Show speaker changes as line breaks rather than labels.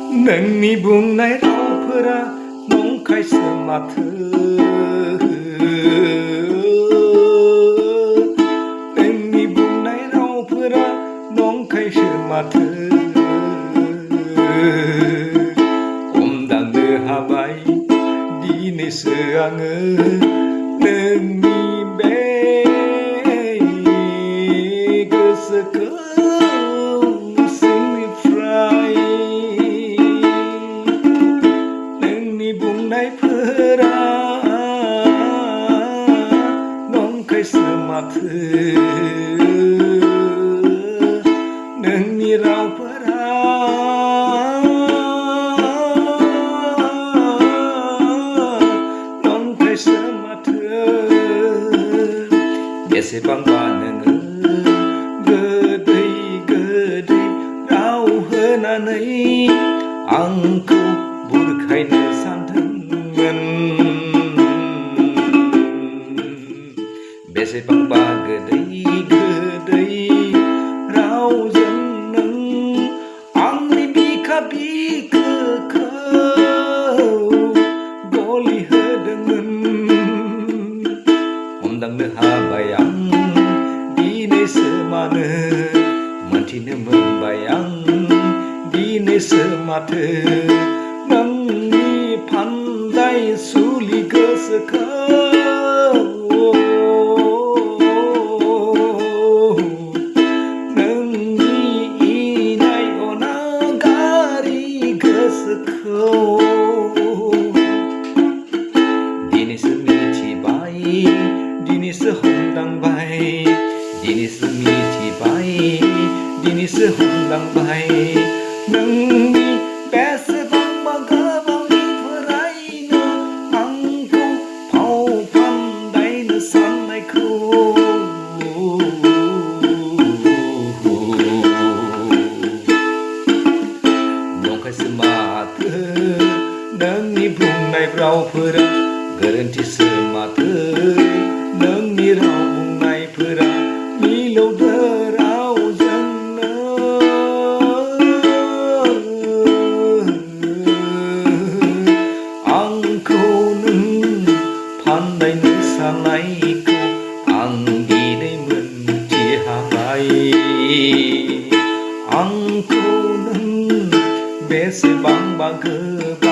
नोंनि बुंनाय रावफोरा नंखायसो माथो नोंनि बुंनाय रावफोरा नंखायसो माथो हमदांनो हाबाय दिनैसो आङो नोंनि बे गोसोखौ बुंनायफोरा नंखायसो माथो नोंनि रावफोरा नंखायसो माथो बेसेबांबा नोङो गोदै गोदै राव होनानै आंखौ बुरखायनो सानदोंमोन बेसेबांबा गोदै गोदै रावजों नों आंनि बिखा बिखोखौ गलि होदोंमोन हमदांनो हाबाय आं दिनैसो मानो मोनथिनो मोनबाय आं दिनैसो माथो नोंनि फान्दाय सुलि गोसोखौ नोंनि इनाय अनागारि गोसोखौ दिनैसो मिथिबाय दिनैसो हमदांबाय दिनैसो मिथिबाय दिनैसो हमदांबाय नोंनि बेसेबांबा गोबावनिफ्रायनो आंखौ फाव फान्दायनो साननायखौ नंखायसो माथो नोंनि बुंनाय रावफोरा गोरोन्थिसो माथो नोंनि राव बुंनायफोरा मिलौदो रावजोंनो आंखौ नों फान्दायनो साननायखौ आं दिनै मोनथिहाबाय आंखौ नों बेसेबांबा गोबाव